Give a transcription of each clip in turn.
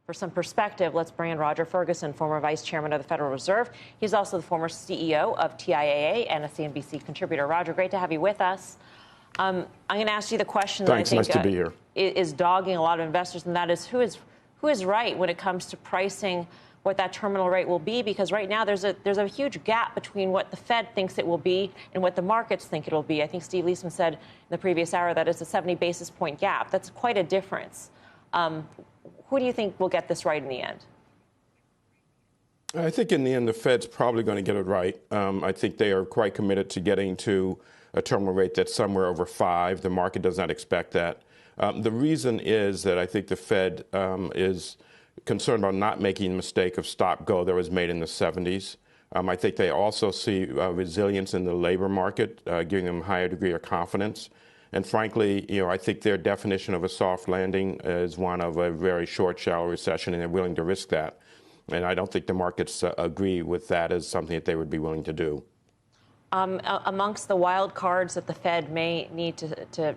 For some perspective, let's bring in Roger Ferguson, former vice chairman of the Federal Reserve. He's also the former CEO of TIAA and a CNBC contributor. Roger, great to have you with us. I'm going to ask you the question Thanks, that I think nice to be here. Is dogging a lot of investors, and that is who is right when it comes to pricing what that terminal rate will be, because right now there's a huge gap between what the Fed thinks it will be and what the markets think it will be. I think Steve Leisman said in the previous hour that it's a 70 basis point gap. That's quite a difference. Who do you think will get this right in the end? I think in the end, the Fed's probably going to get it right. I think they are quite committed to getting to a terminal rate that's somewhere over 5. The market does not expect that. The reason is that I think the Fed is concerned about not making the mistake of stop-go that was made in the 70s. I think they also see resilience in the labor market, giving them a higher degree of confidence. And frankly, I think their definition of a soft landing is one of a very short, shallow recession, and they're willing to risk that. And I don't think the markets agree with that as something that they would be willing to do. Amongst the wild cards that the Fed may need to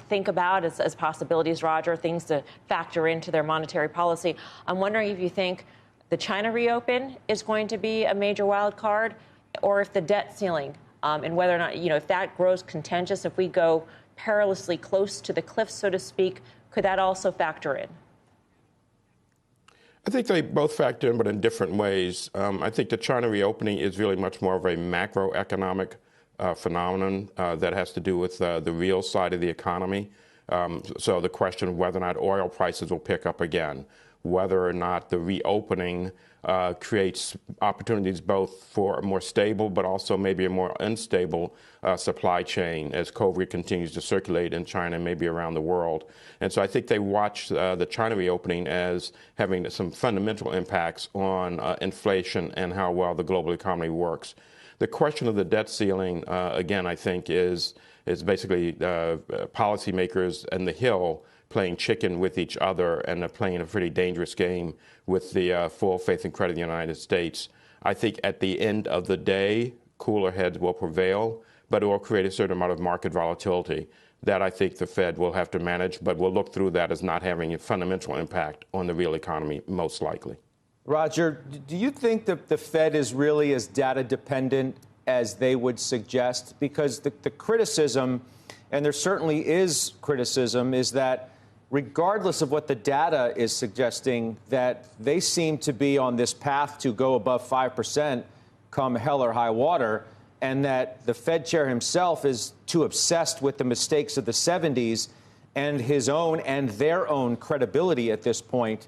think about as possibilities, Roger, things to factor into their monetary policy, I'm wondering if you think the China reopen is going to be a major wild card, or if the debt ceiling and whether or not, if that grows contentious, if we go perilously close to the cliff, so to speak, could that also factor in? I think they both factor in, but in different ways. I think the China reopening is really much more of a macroeconomic phenomenon that has to do with the real side of the economy. So the question of whether or not oil prices will pick up again, whether or not the reopening creates opportunities both for a more stable but also maybe a more unstable supply chain as COVID continues to circulate in China and maybe around the world. And so I think they watch the China reopening as having some fundamental impacts on inflation and how well the global economy works. The question of the debt ceiling, again, I think is basically policymakers and the Hill playing chicken with each other, and they're playing a pretty dangerous game with the full faith and credit of the United States. I think at the end of the day, cooler heads will prevail, but it will create a certain amount of market volatility that I think the Fed will have to manage, but we'll look through that as not having a fundamental impact on the real economy, most likely. Roger, do you think that the Fed is really as data dependent as they would suggest? Because the criticism, and there certainly is criticism, is that regardless of what the data is suggesting, that they seem to be on this path to go above 5% come hell or high water, and that the Fed chair himself is too obsessed with the mistakes of the 70s and his own and their own credibility at this point,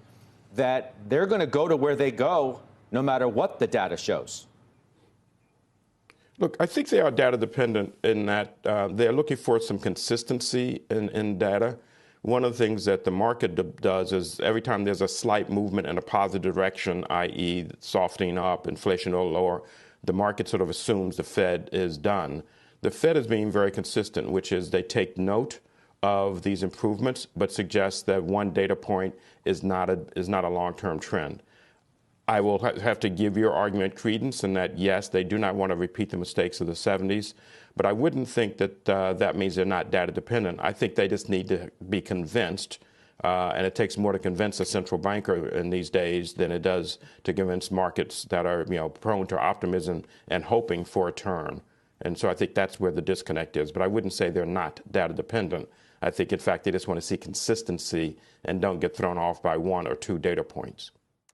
that they're going to go to where they go no matter what the data shows? Look, I think they are data dependent in that they're looking for some consistency in data. One of the things that the market does is every time there's a slight movement in a positive direction, i.e. softening up, inflation or lower, the market sort of assumes the Fed is done. The Fed is being very consistent, which is they take note of these improvements, but suggest that one data point is not a long-term trend. I will have to give your argument credence in that, yes, they do not want to repeat the mistakes of the 70s, but I wouldn't think that that means they're not data dependent. I think they just need to be convinced, and it takes more to convince a central banker in these days than it does to convince markets that are prone to optimism and hoping for a turn. And so I think that's where the disconnect is. But I wouldn't say they're not data dependent. I think, in fact, they just want to see consistency and don't get thrown off by one or two data points.